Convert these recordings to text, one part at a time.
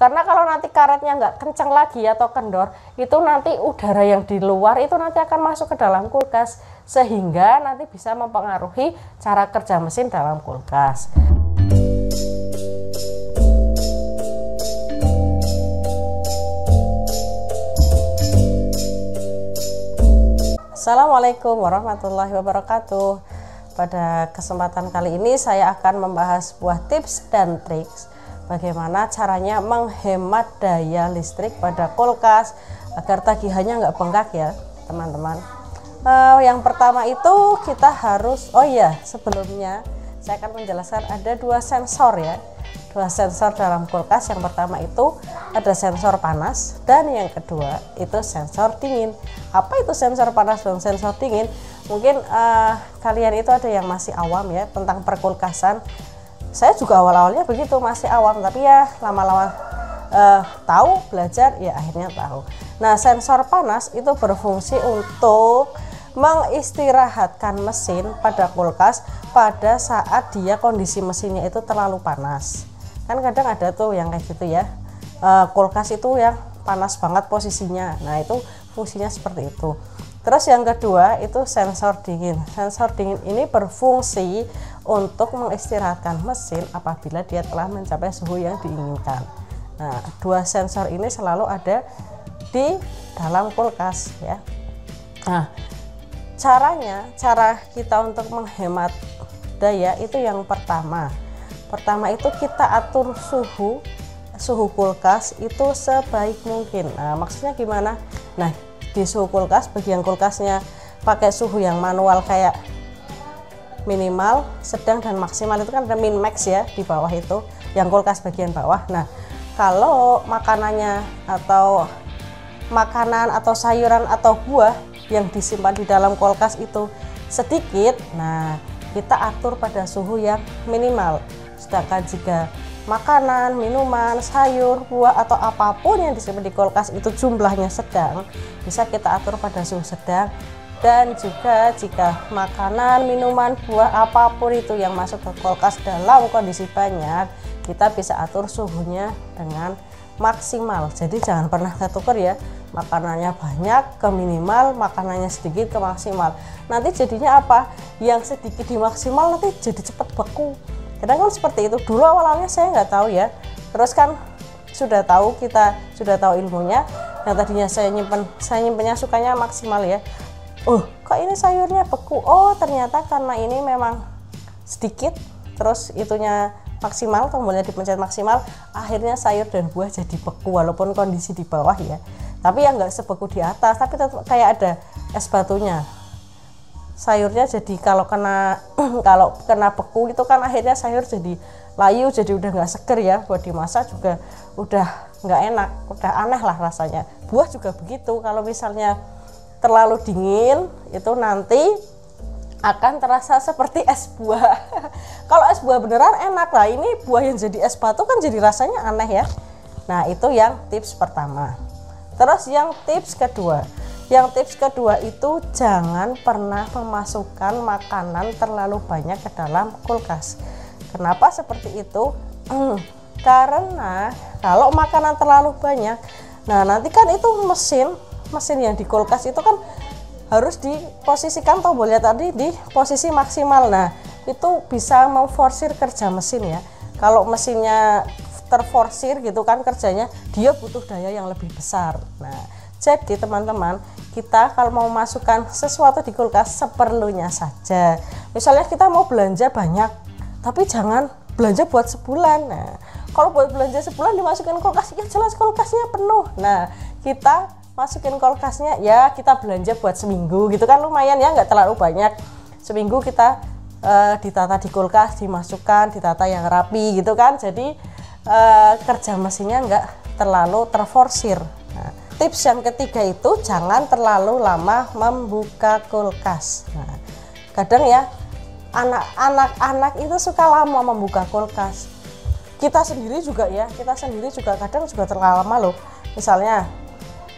Karena kalau nanti karetnya nggak kencang lagi atau kendor, itu nanti udara yang di luar itu nanti akan masuk ke dalam kulkas, sehingga nanti bisa mempengaruhi cara kerja mesin dalam kulkas. Assalamualaikum warahmatullahi wabarakatuh. Pada kesempatan kali ini saya akan membahas sebuah tips dan trik bagaimana caranya menghemat daya listrik pada kulkas agar tagihannya nggak bengkak ya teman-teman. Yang pertama itu kita harus, sebelumnya saya akan menjelaskan ada dua sensor ya. Dua sensor dalam kulkas. Yang pertama itu ada sensor panas dan yang kedua itu sensor dingin. Apa itu sensor panas dan sensor dingin? Mungkin kalian itu ada yang masih awam ya tentang perkulkasan. Saya juga awal-awalnya begitu, masih awam, tapi ya lama-lama tahu, belajar, ya akhirnya tahu. Nah, sensor panas itu berfungsi untuk mengistirahatkan mesin pada kulkas pada saat dia kondisi mesinnya itu terlalu panas. Kan kadang ada tuh yang kayak gitu ya, kulkas itu yang panas banget posisinya. Nah, itu fungsinya seperti itu. Terus yang kedua itu sensor dingin. Sensor dingin ini berfungsi untuk mengistirahatkan mesin apabila dia telah mencapai suhu yang diinginkan. Nah, dua sensor ini selalu ada di dalam kulkas ya. Nah, cara kita untuk menghemat daya itu yang pertama. Pertama itu kita atur suhu kulkas itu sebaik mungkin. Nah, maksudnya gimana? Nah, di suhu kulkas, bagian kulkasnya pakai suhu yang manual kayak minimal, sedang dan maksimal, itu kan ada min max ya di bawah itu, yang kulkas bagian bawah. Nah, kalau makanannya atau makanan atau sayuran atau buah yang disimpan di dalam kulkas itu sedikit, nah kita atur pada suhu yang minimal. Sedangkan jika makanan, minuman, sayur, buah atau apapun yang disimpan di kulkas itu jumlahnya sedang, bisa kita atur pada suhu sedang. Dan juga jika makanan, minuman, buah apapun itu yang masuk ke kulkas dalam kondisi banyak, kita bisa atur suhunya dengan maksimal. Jadi jangan pernah ketuker ya, makanannya banyak ke minimal, makanannya sedikit ke maksimal. Nanti jadinya apa? Yang sedikit di maksimal nanti jadi cepat beku. Kadang kan seperti itu. Dulu awalnya saya nggak tahu ya, terus kan kita sudah tahu ilmunya. Yang tadinya saya nyimpennya sukanya maksimal ya, kok ini sayurnya beku, ternyata karena ini memang sedikit, terus itunya maksimal, tombolnya dipencet maksimal, akhirnya sayur dan buah jadi beku walaupun kondisi di bawah ya, tapi yang nggak sebeku di atas, tapi tetap kayak ada es batunya. Sayurnya jadi kalau kena beku itu kan akhirnya sayur jadi layu, jadi udah nggak seger ya, buat dimasak juga udah nggak enak, udah aneh lah rasanya. Buah juga begitu, kalau misalnya terlalu dingin itu nanti akan terasa seperti es buah. Kalau es buah beneran enak lah, ini buah yang jadi es batu kan jadi rasanya aneh ya. Nah, itu yang tips pertama. Terus yang tips kedua itu jangan pernah memasukkan makanan terlalu banyak ke dalam kulkas. Kenapa seperti itu? Karena kalau makanan terlalu banyak, nah nanti kan itu mesin yang di kulkas itu kan harus diposisikan tombolnya tadi di posisi maksimal. Nah, itu bisa memforsir kerja mesin ya. Kalau mesinnya terforsir gitu kan kerjanya, dia butuh daya yang lebih besar. Nah, jadi teman-teman, kita kalau mau masukkan sesuatu di kulkas seperlunya saja. Misalnya kita mau belanja banyak, tapi jangan belanja buat sebulan. Nah, kalau buat belanja sebulan dimasukin kulkas, ya jelas kulkasnya penuh. Nah, kita masukin kulkasnya ya kita belanja buat seminggu gitu kan, lumayan ya, nggak terlalu banyak. Seminggu kita ditata di kulkas, dimasukkan, ditata yang rapi gitu kan, jadi kerja mesinnya nggak terlalu terforsir. Nah, tips yang ketiga itu jangan terlalu lama membuka kulkas. Nah, kadang ya anak-anak itu suka lama membuka kulkas. Kita sendiri juga kadang juga terlalu lama loh. Misalnya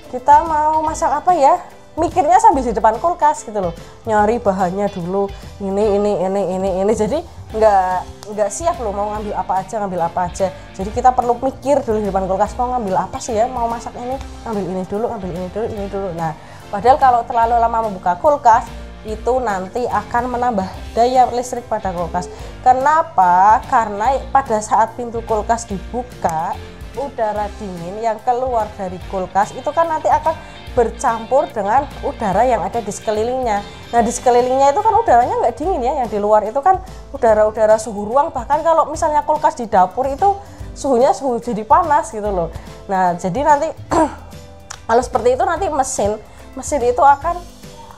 kita mau masak apa ya, mikirnya sambil di depan kulkas gitu loh, nyari bahannya dulu, ini, jadi nggak siap loh mau ngambil apa aja. Jadi kita perlu mikir dulu di depan kulkas, mau ngambil apa sih ya, mau masak ini, ngambil ini dulu. Nah, padahal kalau terlalu lama membuka kulkas itu nanti akan menambah daya listrik pada kulkas. Kenapa? Karena pada saat pintu kulkas dibuka, udara dingin yang keluar dari kulkas itu kan nanti akan bercampur dengan udara yang ada di sekelilingnya. Nah, di sekelilingnya itu kan udaranya nggak dingin ya, yang di luar itu kan udara-udara suhu ruang. Bahkan kalau misalnya kulkas di dapur itu suhunya jadi panas gitu loh. Nah, jadi nanti kalau seperti itu nanti mesin itu akan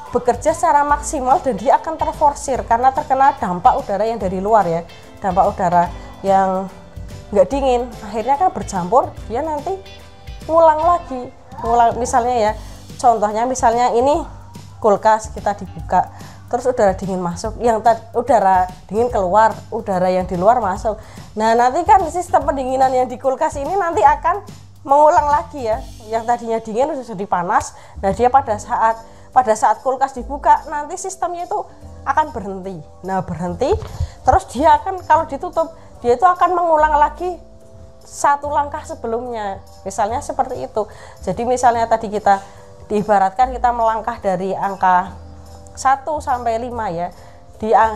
bekerja secara maksimal dan dia akan terforsir karena terkena dampak udara yang dari luar ya, dampak udara yang nggak dingin, akhirnya kan bercampur, dia nanti ngulang misalnya ya, contohnya misalnya ini kulkas kita dibuka, terus udara dingin masuk, udara dingin keluar, udara yang di luar masuk. Nah, nanti kan sistem pendinginan yang di kulkas ini nanti akan mengulang lagi ya, yang tadinya dingin sudah jadi panas. Nah, dia pada saat kulkas dibuka nanti sistemnya itu akan berhenti. Nah, berhenti terus dia akan, kalau ditutup dia itu akan mengulang lagi satu langkah sebelumnya, misalnya seperti itu. Jadi misalnya tadi kita diibaratkan kita melangkah dari angka 1 sampai 5 ya,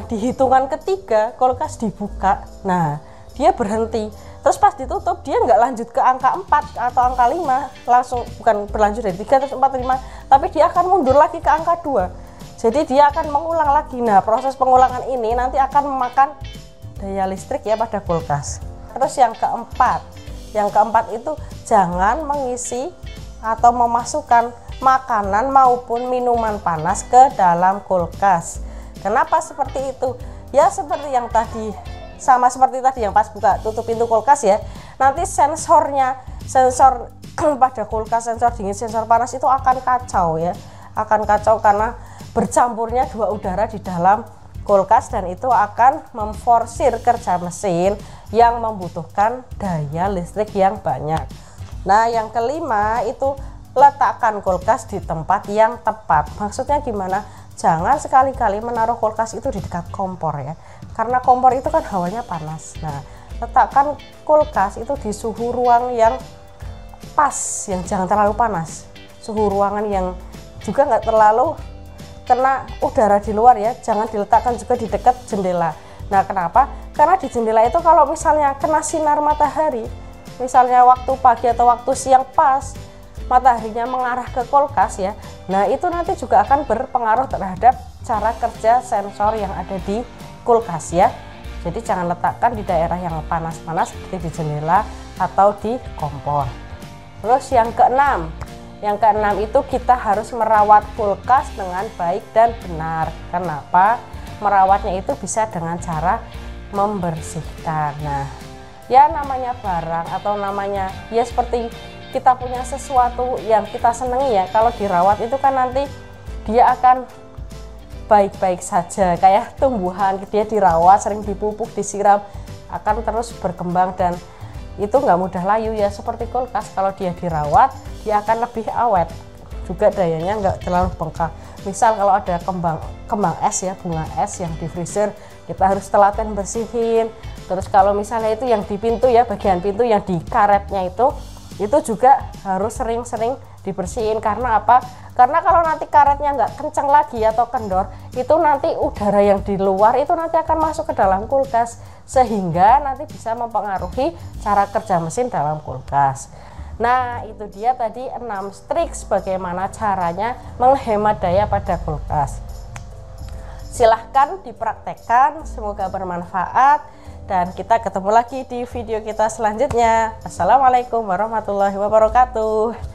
di hitungan ketiga kulkas dibuka, nah dia berhenti, terus pas ditutup dia nggak lanjut ke angka 4 atau angka 5 langsung, bukan berlanjut dari 3 terus 4 5, tapi dia akan mundur lagi ke angka 2. Jadi dia akan mengulang lagi. Nah, proses pengulangan ini nanti akan memakan daya listrik ya pada kulkas. Terus yang keempat itu jangan mengisi atau memasukkan makanan maupun minuman panas ke dalam kulkas. Kenapa seperti itu? Ya seperti yang tadi, sama seperti tadi yang pas buka tutup pintu kulkas ya. Nanti sensor pada kulkas, sensor dingin, sensor panas itu akan kacau ya. Akan kacau karena bercampurnya dua udara di dalam kulkas dan itu akan memforsir kerja mesin yang membutuhkan daya listrik yang banyak. Nah, yang kelima itu letakkan kulkas di tempat yang tepat. Maksudnya gimana? Jangan sekali-kali menaruh kulkas itu di dekat kompor ya, karena kompor itu kan hawanya panas. Nah, letakkan kulkas itu di suhu ruang yang pas, yang jangan terlalu panas, suhu ruangan yang juga nggak terlalu kena udara di luar ya. Jangan diletakkan juga di dekat jendela. Nah, kenapa? Karena di jendela itu kalau misalnya kena sinar matahari, misalnya waktu pagi atau waktu siang pas mataharinya mengarah ke kulkas ya, nah itu nanti juga akan berpengaruh terhadap cara kerja sensor yang ada di kulkas ya. Jadi jangan letakkan di daerah yang panas-panas seperti di jendela atau di kompor. Terus yang keenam itu kita harus merawat kulkas dengan baik dan benar. Kenapa? Merawatnya itu bisa dengan cara membersihkan. Nah, ya namanya barang atau namanya ya seperti kita punya sesuatu yang kita senangi ya, kalau dirawat itu kan nanti dia akan baik-baik saja. Kayak tumbuhan, dia dirawat, sering dipupuk, disiram, akan terus berkembang dan itu nggak mudah layu ya. Seperti kulkas, kalau dia dirawat dia akan lebih awet juga, dayanya nggak terlalu bengkak. Misal kalau ada kembang es ya, bunga es yang di freezer, kita harus telaten bersihin. Terus kalau misalnya itu yang di pintu ya, bagian pintu yang di karetnya itu juga harus sering-sering dibersihin. Karena apa? Karena kalau nanti karetnya nggak kencang lagi atau kendor, itu nanti udara yang di luar itu nanti akan masuk ke dalam kulkas, sehingga nanti bisa mempengaruhi cara kerja mesin dalam kulkas. Nah, itu dia tadi 6 triks bagaimana caranya menghemat daya pada kulkas. Silahkan dipraktekkan, semoga bermanfaat. Dan kita ketemu lagi di video kita selanjutnya. Assalamualaikum warahmatullahi wabarakatuh.